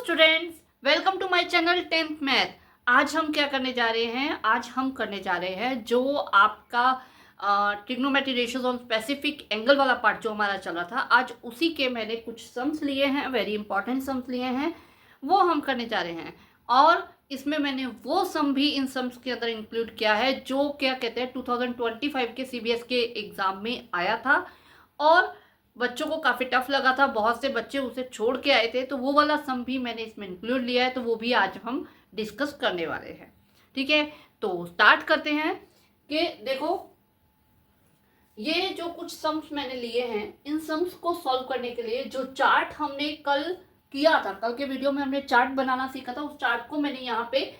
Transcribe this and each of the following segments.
Students, welcome to my channel 10th math. आज हम क्या करने जा रहे हैं? आज हम करने जा रहे हैं जो आपका trigonometry ratios on specific angle वाला पार्ट जो हमारा चल रहा था, आज उसी के मैंने कुछ सम्स लिए हैं, वेरी इंपॉर्टेंट सम्स लिए हैं, वो हम करने जा रहे हैं। और इसमें मैंने वो सम भी इन सम्स के अंदर इंक्लूड किया है जो क्या कहते हैं 2025 के सीबीएस के एग्जाम में आया था और बच्चों को काफ़ी टफ लगा था, बहुत से बच्चे उसे छोड़ के आए थे, तो वो वाला सम भी मैंने इसमें इंक्लूड लिया है, तो वो भी आज हम डिस्कस करने वाले हैं। ठीक है, तो स्टार्ट करते हैं कि देखो ये जो कुछ सम्स मैंने लिए हैं, इन सम्स को सॉल्व करने के लिए जो चार्ट हमने कल किया था, कल के वीडियो में हमने चार्ट बनाना सीखा था, उस चार्ट को मैंने यहाँ पे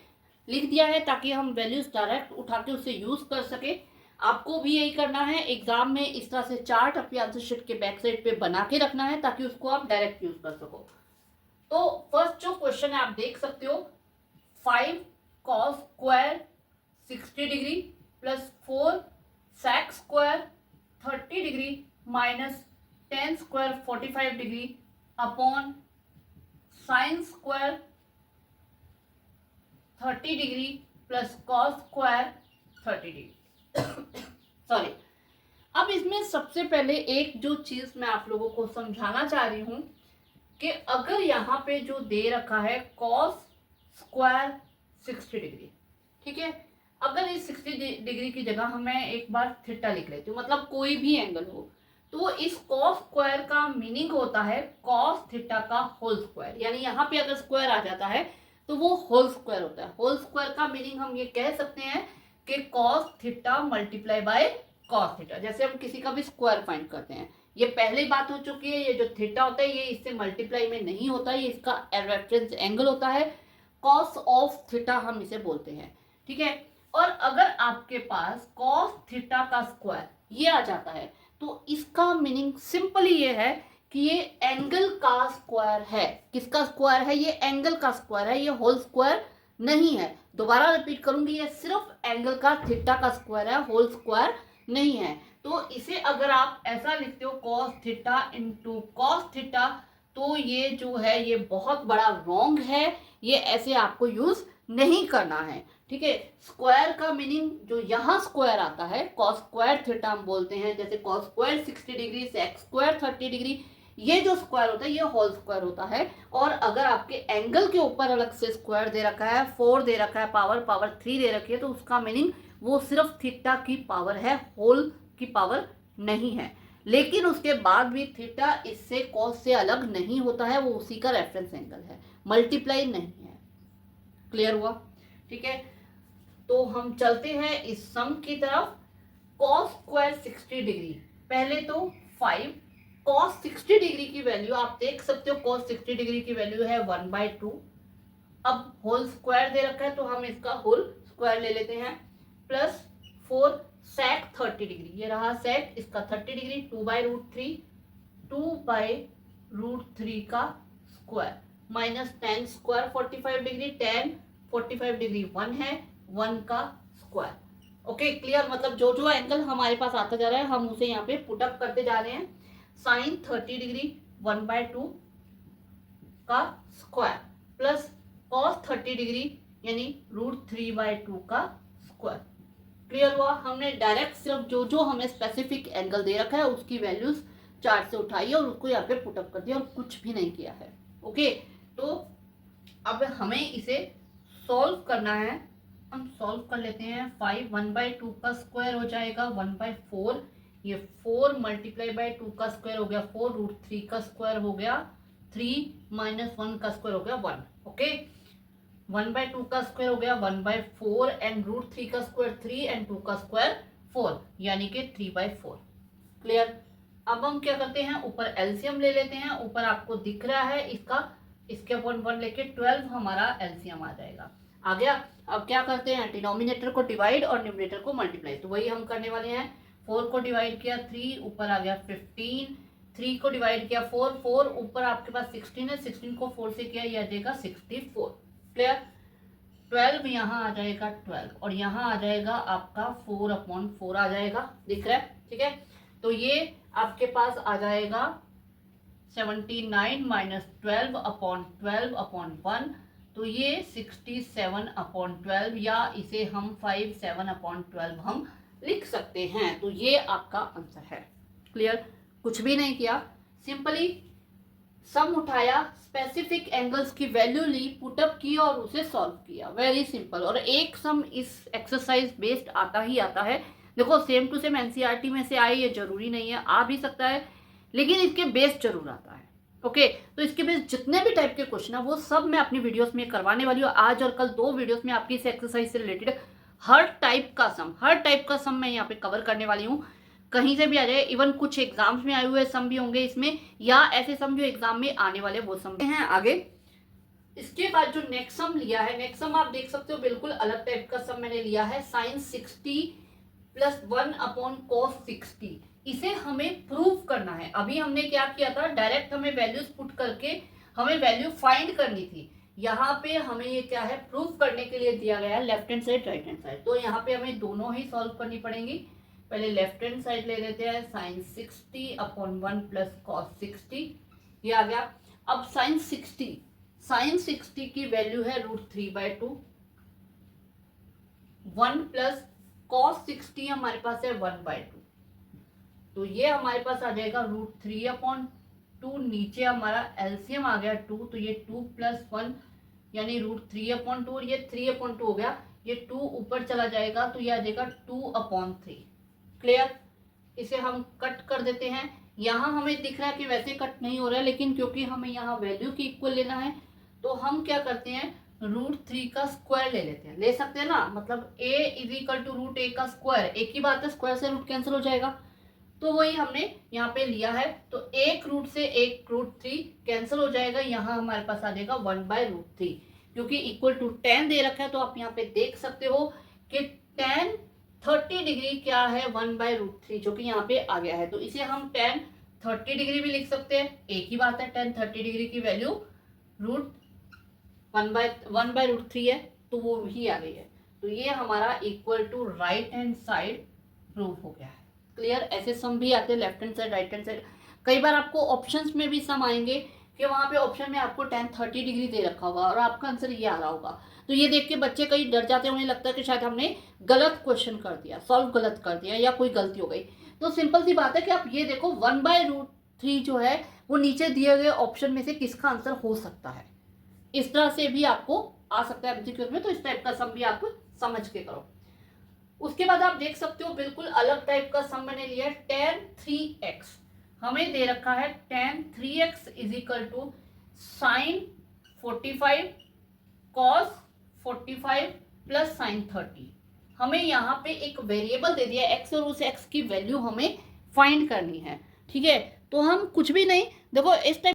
लिख दिया है ताकि हम वैल्यूज डायरेक्ट उठा के उसे यूज कर सके। आपको भी यही करना है, एग्जाम में इस तरह से चार्ट अपनी आंसर शीट के बैक साइड पे बना के रखना है ताकि उसको आप डायरेक्ट यूज कर सको। तो फर्स्ट जो क्वेश्चन है आप देख सकते हो, 5 cos square 60 degree plus 4 sec square 30 degree minus 10 square 45 degree upon sine square 30 degree plus cos square 30 degree. Sorry, अब इसमें सबसे पहले एक जो चीज मैं आप लोगों को समझाना चाह रही हूं कि अगर यहाँ पे जो दे रखा है cos स्क्वायर 60 डिग्री, ठीक है, अगर इस 60 डिग्री की जगह मैं एक बार थीटा लिख लेती हूँ, मतलब कोई भी एंगल हो, तो इस cos स्क्वायर का मीनिंग होता है cos थीटा का होल स्क्वायर, यानी यहाँ पे अगर स्क्वायर आ जाता है तो वो होल स्क्वायर होता है। होल स्क्वायर का मीनिंग हम ये कह सकते हैं कि cos theta multiply by cos theta, जैसे हम किसी का भी स्क्वायर फाइंड करते हैं। ये पहले बात हो चुकी है, ये जो थीटा होता है ये इससे मल्टीप्लाई में नहीं होता, ये इसका रेफरेंस एंगल होता है, cos ऑफ थीटा हम इसे बोलते हैं। ठीक है, और अगर आपके पास cos थीटा का स्क्वायर ये आ जाता है तो इसका मीनिंग सिंपली ये है कि ये एंगल का स्क्वायर है। किसका स्क्वायर है? ये एंगल का स्क्वायर है, ये होल स्क्वायर नहीं है। दोबारा रिपीट करूंगी, ये सिर्फ एंगल का थीटा का स्क्वायर है, होल स्क्वायर नहीं है। तो इसे अगर आप ऐसा लिखते हो cos theta into cos theta, तो ये जो है ये बहुत बड़ा रॉन्ग है, ये ऐसे आपको यूज नहीं करना है। ठीक है, स्क्वायर का मीनिंग जो यहाँ स्क्वायर आता है cos स्क्वायर थीटा हम बोलते हैं, जैसे cos square 60 degree sec square 30 degree, ये जो स्क्वायर होता है ये होल स्क्वायर होता है। और अगर आपके एंगल के ऊपर अलग से स्क्वायर दे रखा है, 4 दे रखा है, पावर 3 दे रखी है, तो उसका मीनिंग वो सिर्फ थीटा की पावर है, होल की पावर नहीं है। लेकिन उसके बाद भी थीटा इससे कॉस से अलग नहीं होता है, वो उसी का रेफरेंस एंगल है, मल्टीप्लाई नहीं है। क्लियर हुआ? ठीक है, तो हम चलते हैं इस सम की तरफ। cos स्क्वायर 60 डिग्री, पहले तो 5 cos 60 डिग्री की वैल्यू आप देख सकते हो, cos 60 डिग्री की वैल्यू है 1/2। अब होल स्क्वायर दे रखा है तो हम इसका होल स्क्वायर ले लेते हैं, प्लस 4 sec 30 डिग्री, ये रहा sec, इसका 30 डिग्री 2/√3, 2/√3 का square minus 10 square 45 degree, 10 45 degree 1 है, 1 का स्क्वायर। Okay, clear? मतलब जो जो एंगल हमारे पास आता जा रहा है हम उसे यहाँ पे पुट अप करते जा रहे हैं। साइन 30 डिग्री 1/2 का स्क्वायर प्लस cos 30 डिग्री यानी √3/2 का स्क्वायर। क्लियर हुआ? हमने डायरेक्ट सिर्फ जो जो हमें स्पेसिफिक एंगल दे रखा है उसकी वैल्यूज चार्ट से उठाई और उसको यहाँ पे पुट अप कर दिया और कुछ भी नहीं किया है। ओके, तो अब हमें इसे सॉल्व करना है, हम सॉल्व कर लेते हैं। 5 1/2 का स्क्वायर हो जाएगा 1/4, ये 4 मल्टीप्लाई बाय 2 का स्क्वायर हो गया 4, √3 का स्क्वायर हो गया 3 माइनस 1 का स्क्वायर हो गया 1। ओके, 1/2 का स्क्वायर हो गया 1/4 एंड √3 का स्क्वायर 3 एंड 2 का स्क्वायर 4, यानी कि 3/4। क्लियर? अब हम क्या करते हैं, ऊपर एलसीएम ले लेते हैं। ऊपर आपको दिख रहा है इसका, इसके अपॉन 1 लेके 12 हमारा एलसीएम आ जाएगा। आ गया? अब क्या करते हैं, डिनोमिनेटर को डिवाइड और न्यूमरेटर को मल्टीप्लाई, तो वही हम करने वाले हैं। 4 को डिवाइड किया 3, ऊपर आ गया 15, 3 को डिवाइड किया 4, 4 ऊपर आपके पास 16 है, 16 को 4 से किया, यह आ जाएगा 64। क्लियर? 12 यहाँ आ जाएगा 12 और यहाँ आ जाएगा आपका 4/4 आ जाएगा, दिख रहा है? ठीक है, तो ये आपके पास आ जाएगा 79 माइनस 12 अपॉन 12 अपॉन 1, तो ये 67 अपॉन 12, या इसे हम 57 अपॉन 12 हम लिख सकते हैं। तो ये आपका आंसर है। क्लियर? कुछ भी नहीं किया, सिंपली सम उठाया, स्पेसिफिक एंगल्स की वैल्यू ली, पुटअप की और उसे सॉल्व किया। Very simple. और एक सम इस एक्सरसाइज बेस्ड आता ही आता है। देखो सेम टू सेम एनसीईआरटी में से आए ये जरूरी नहीं है, आ भी सकता है, लेकिन इसके बेस जरूर आता है। ओके, तो इसके बेस जितने भी टाइप के क्वेश्चन है वो सब मैं अपनी वीडियोस में करवाने वाली हूँ। आज और कल 2 वीडियोस में आपकी इस एक्सरसाइज से रिलेटेड हर टाइप का सम मैं यहाँ पे कवर करने वाली हूँ। कहीं से भी आ जाए, इवन कुछ एग्जाम्स में आए हुए सम भी होंगे इसमें, या ऐसे सम जो एग्जाम में आने वाले वो सम हैं आगे। इसके बाद जो नेक्स्ट सम लिया है, नेक्स्ट सम आप देख सकते हो बिल्कुल अलग टाइप का सम मैंने लिया है, sin 60 प्लस 1 अपॉन cos 60। इसे हमें प्रूव करना है। अभी हमने क्या किया था, डायरेक्ट हमें वैल्यूज पुट करके हमें वैल्यू फाइंड करनी थी। यहाँ पे हमें ये क्या है, प्रूव करने के लिए दिया गया है left hand side right hand side. तो यहाँ पे हमें दोनों ही सॉल्व करनी पड़ेंगी। पहले लेफ्ट हैंड साइड ले लेते हैं, sin 60 अपॉन 1 प्लस cos 60, ये आ गया। अब sin 60 की वैल्यू है √3/2, 1 प्लस cos 60 हमारे पास है 1/2, तो ये हमारे पास आ जाएगा √3/2। नीचे हमारा एलसीएम आ गया 2, तो ये 2 प्लस 1 यानी √3/2, और ये 3/2 हो गया। ये 2 ऊपर चला जाएगा तो ये आ जाएगा 2/3। क्लियर? इसे हम कट कर देते हैं। यहाँ हमें दिख रहा है कि वैसे कट नहीं हो रहा है, लेकिन क्योंकि हमें यहाँ वैल्यू की इक्वल लेना है तो हम क्या करते हैं, √3 का स्क्वायर ले लेते हैं। ले सकते हैं ना, मतलब a इज टू √a का स्क्वायर। एक ही बात है, स्क्वायर से रूट कैंसिल हो जाएगा, तो वही हमने यहाँ पे लिया है। तो एक रूट से एक √3 कैंसिल हो जाएगा, यहाँ हमारे पास आ जाएगा 1/√3। क्योंकि इक्वल टू 10 दे रखा है तो आप यहाँ पे देख सकते हो कि tan 30 डिग्री क्या है, 1/√3, जो कि यहाँ पे आ गया है। तो इसे हम tan 30 डिग्री भी लिख सकते हैं। एक ही बात है, tan 30 डिग्री की वैल्यू √1/√3 है, तो वो भी आ गई है। तो ये हमारा equal to right hand side prove हो गया है। क्लियर? ऐसे सम भी आते हैं left hand side right hand side. कई बार आपको ऑप्शंस में भी सम आएंगे कि वहाँ पे ऑप्शन में आपको tan 30 डिग्री दे रखा होगा और आपका आंसर ये आ रहा होगा। तो ये देख के बच्चे कई डर जाते हैं, उन्हें लगता है कि शायद हमने गलत क्वेश्चन कर दिया, सॉल्व गलत कर दिया, या कोई गलती हो गई। तो सिंपल सी बात है कि आप ये देखो 1/√3 जो है वो नीचे दिए गए ऑप्शन में से किसका आंसर हो सकता है। इस तरह से भी आपको आ सकता है एमसीक्यू में, तो इस टाइप का सम भी आप समझ के करो। उसके बाद आप देख सकते हो बिल्कुल अलग टाइप का सम मैंने लिया है, tan 3x। हमें दे रखा है tan 3x is equal to sin 45 cos 45 plus sin 30। हमें यहाँ पे एक वेरिएबल दे दिया x, और उस x की वैल्यू हमें फाइंड करनी है। ठीक है, तो हम कुछ भी नहीं, देखो इस टाइप